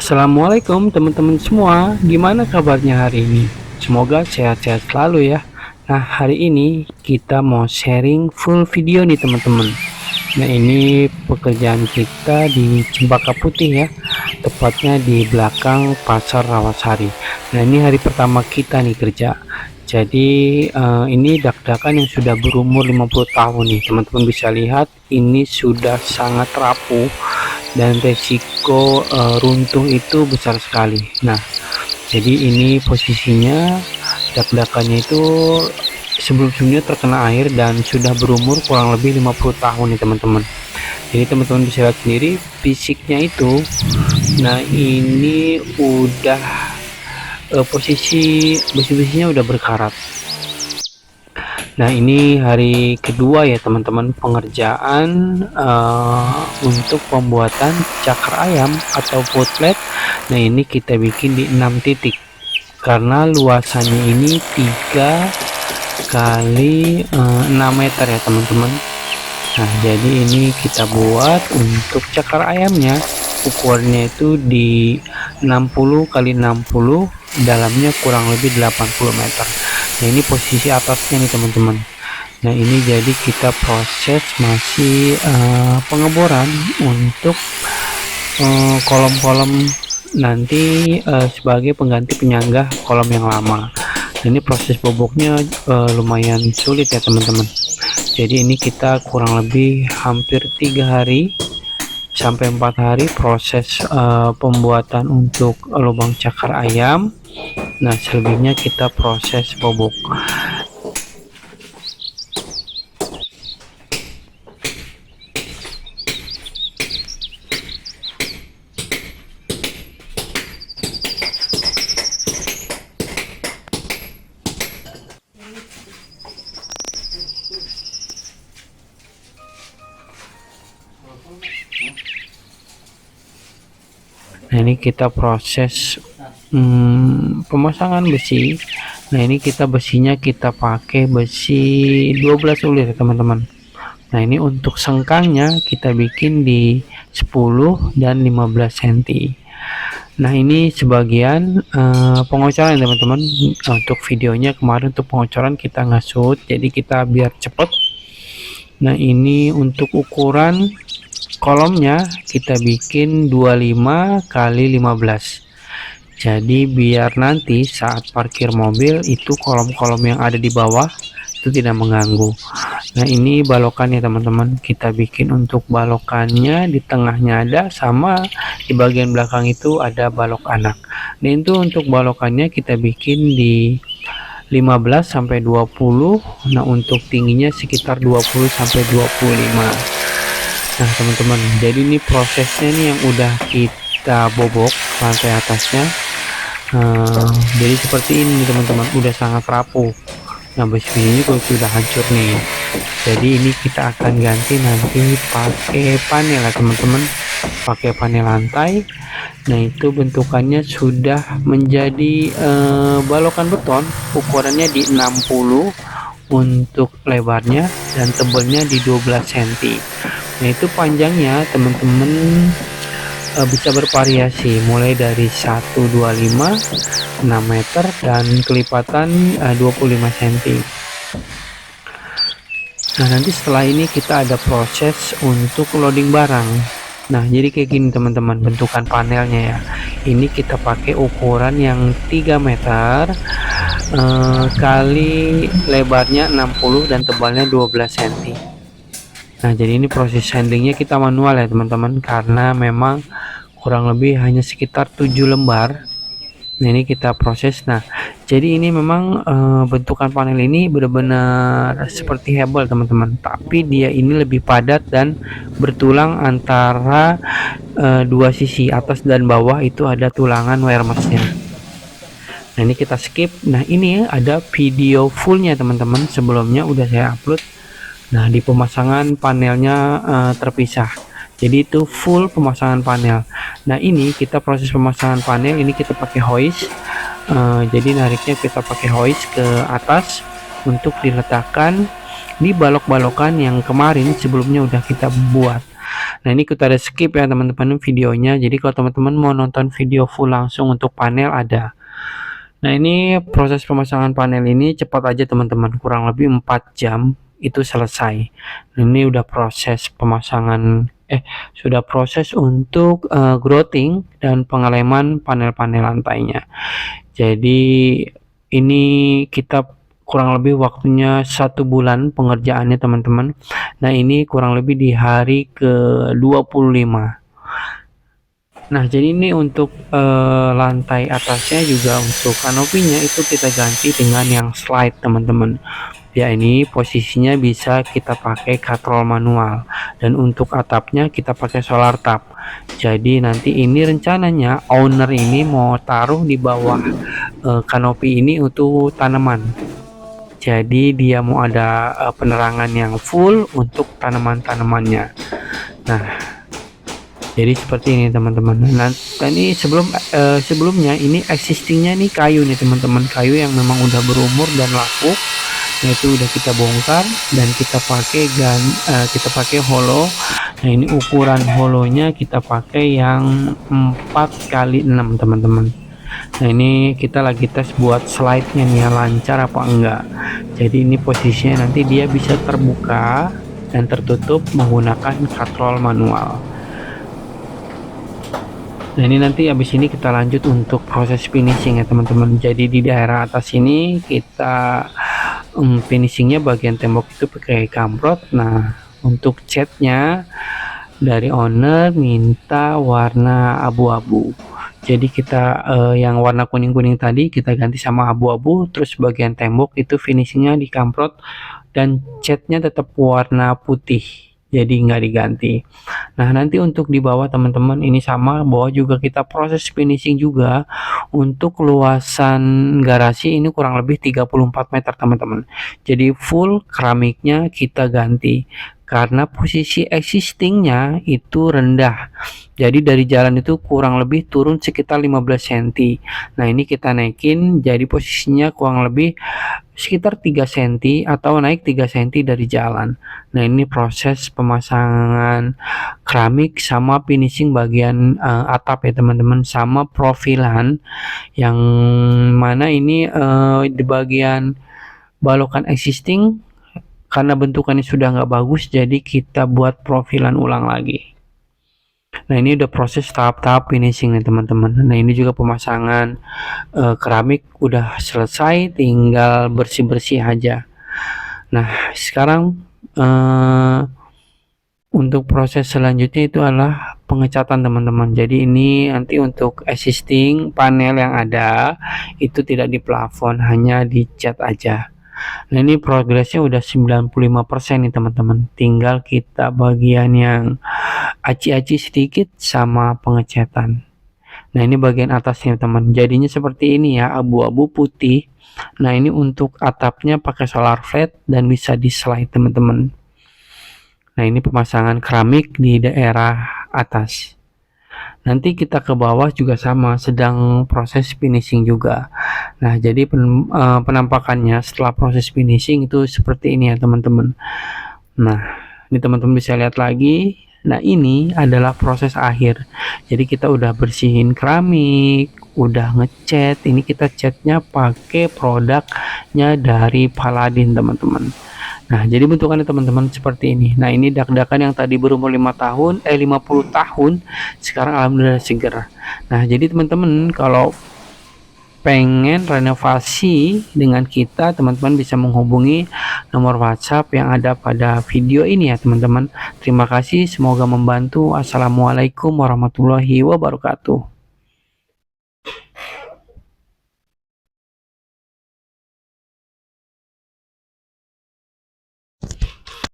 Assalamualaikum teman-teman semua, gimana kabarnya hari ini? Semoga sehat-sehat selalu ya. Nah, hari ini kita mau sharing full video nih teman-teman. Nah, ini pekerjaan kita di Cempaka Putih ya, tepatnya di belakang Pasar Rawasari. Nah, ini hari pertama kita nih kerja. Jadi ini dak-dakan yang sudah berumur 50 tahun nih teman-teman, bisa lihat ini sudah sangat rapuh dan resiko runtuh itu besar sekali. Nah, jadi ini posisinya dak-dakannya itu sebelum-sebelumnya terkena air dan sudah berumur kurang lebih 50 tahun nih teman-teman. Jadi teman-teman bisa lihat sendiri fisiknya itu. Nah, ini udah posisi besi-besinya udah berkarat. Nah, ini hari kedua ya teman-teman pengerjaan untuk pembuatan cakar ayam atau outlet. Nah, ini kita bikin di 6 titik karena luasannya ini 3 kali 6 meter ya teman-teman. Nah, jadi ini kita buat untuk cakar ayamnya, ukurannya itu di 60 kali 60, dalamnya kurang lebih 80 meter. Nah, ini posisi atasnya nih teman-teman. Nah, ini jadi kita proses masih pengeboran untuk kolom-kolom nanti sebagai pengganti penyangga kolom yang lama. Nah, ini proses boboknya lumayan sulit ya teman-teman. Jadi ini kita kurang lebih hampir 3 hari sampai 4 hari proses pembuatan untuk lubang cakar ayam. Nah, selebihnya kita proses bobok. Nah, ini kita proses pemasangan besi. Nah, ini kita besinya kita pakai besi 12 ulir teman-teman. Nah, ini untuk sengkangnya kita bikin di 10 dan 15 cm. Nah, ini sebagian pengocoran teman-teman. Untuk videonya kemarin untuk pengocoran kita ngasut, jadi kita biar cepet. Nah, ini untuk ukuran kolomnya kita bikin 25 kali 15, jadi biar nanti saat parkir mobil itu kolom-kolom yang ada di bawah itu tidak mengganggu. Nah, ini balokannya teman-teman, kita bikin untuk balokannya di tengahnya ada, sama di bagian belakang itu ada balok anak. Nah, itu untuk balokannya kita bikin di 15 sampai 20. Nah, untuk tingginya sekitar 20 sampai 25. Nah teman-teman, jadi ini prosesnya nih yang udah kita bobok lantai atasnya. Jadi seperti ini teman-teman, udah sangat rapuh. Nah, besi-besinya juga sudah hancur nih. Jadi ini kita akan ganti nanti pakai panel ya teman-teman, pakai panel lantai. Nah, itu bentukannya sudah menjadi balokan beton, ukurannya di 60 untuk lebarnya dan tebalnya di 12 cm. Nah, itu panjangnya teman-teman bisa bervariasi mulai dari 125, 6 meter dan kelipatan 25 cm. Nah, nanti setelah ini kita ada proses untuk loading barang. Nah, jadi kayak gini teman-teman bentukan panelnya ya. Ini kita pakai ukuran yang 3 meter kali lebarnya 60 dan tebalnya 12 cm. Nah, jadi ini proses handlingnya kita manual ya teman-teman, karena memang kurang lebih hanya sekitar 7 lembar. Nah, ini kita proses. Nah, jadi ini memang bentukan panel ini benar-benar seperti hebel teman-teman, tapi dia ini lebih padat dan bertulang antara dua sisi, atas dan bawah itu ada tulangan wire mesh-nya. Nah, ini kita skip. Nah, ini ada video fullnya teman-teman, sebelumnya udah saya upload. Nah, di pemasangan panelnya terpisah, jadi itu full pemasangan panel. Nah, ini kita proses pemasangan panel ini kita pakai hoist. Jadi nariknya kita pakai hoist ke atas untuk diletakkan di balok-balokan yang kemarin sebelumnya udah kita buat. Nah, ini kita ada skip ya teman-teman videonya. Jadi kalau teman-teman mau nonton video full langsung untuk panel ada. Nah, ini proses pemasangan panel ini cepat aja teman-teman, kurang lebih 4 jam itu selesai. Ini udah proses pemasangan sudah proses untuk grouting dan pengeleman panel-panel lantainya. Jadi ini kita kurang lebih waktunya 1 bulan pengerjaannya teman-teman. Nah, ini kurang lebih di hari ke-25. Nah, jadi ini untuk lantai atasnya juga untuk kanopinya itu kita ganti dengan yang slide teman-teman. Ya, ini posisinya bisa kita pakai katrol manual, dan untuk atapnya kita pakai solar tap. Jadi nanti ini rencananya owner ini mau taruh di bawah kanopi ini untuk tanaman. Jadi dia mau ada penerangan yang full untuk tanaman-tanamannya. Nah, jadi seperti ini teman-teman. Nah, ini sebelumnya ini existingnya nih kayu nih teman-teman, kayu yang memang udah berumur dan laku. Nah, itu udah kita bongkar dan kita pakai holo. Nah, ini ukuran holonya kita pakai yang 4x6 teman-teman. Nah, ini kita lagi tes buat slide-nya nih lancar apa enggak. Jadi ini posisinya nanti dia bisa terbuka dan tertutup menggunakan katrol manual. Nah, ini nanti habis ini kita lanjut untuk proses finishing ya teman-teman. Jadi di daerah atas ini kita finishingnya bagian tembok itu pakai kamprot. Nah, untuk catnya dari owner minta warna abu-abu. Jadi kita yang warna kuning-kuning tadi kita ganti sama abu-abu, terus bagian tembok itu finishingnya di kamprot dan catnya tetap warna putih, jadi nggak diganti. Nah, nanti untuk di bawah teman-teman ini sama, bawah juga kita proses finishing juga. Untuk luasan garasi ini kurang lebih 34 meter teman-teman. Jadi full keramiknya kita ganti karena posisi existingnya itu rendah. Jadi dari jalan itu kurang lebih turun sekitar 15 cm. Nah, ini kita naikin jadi posisinya kurang lebih sekitar 3 cm atau naik 3 cm dari jalan. Nah, ini proses pemasangan keramik sama finishing bagian atap ya teman-teman, sama profilan yang mana ini di bagian balokan existing karena bentukannya sudah nggak bagus, jadi kita buat profilan ulang lagi. Nah, ini udah proses tahap-tahap finishing nih teman-teman. Nah, ini juga pemasangan keramik udah selesai, tinggal bersih-bersih aja. Nah, sekarang untuk proses selanjutnya itu adalah pengecatan teman-teman. Jadi ini nanti untuk existing panel yang ada itu tidak di plafon, hanya dicat aja. Nah, ini progresnya udah 95% nih teman-teman, tinggal kita bagian yang aci-aci sedikit sama pengecatan. Nah, ini bagian atasnya teman, jadinya seperti ini ya, abu-abu putih. Nah, ini untuk atapnya pakai solar flat dan bisa di slide teman-teman. Nah, ini pemasangan keramik di daerah atas. Nanti kita ke bawah juga sama, sedang proses finishing juga. Nah, jadi penampakannya setelah proses finishing itu seperti ini ya teman-teman. Nah, ini teman-teman bisa lihat lagi. Nah, ini adalah proses akhir. Jadi kita udah bersihin keramik, udah ngecat. Ini kita catnya pakai produknya dari Paladin teman-teman. Nah, jadi bentukannya teman-teman seperti ini. Nah, ini dak-dakan yang tadi berumur 50 tahun, sekarang alhamdulillah seger. Nah, jadi teman-teman kalau pengen renovasi dengan kita, teman-teman bisa menghubungi nomor WhatsApp yang ada pada video ini ya teman-teman. Terima kasih, semoga membantu. Assalamualaikum warahmatullahi wabarakatuh.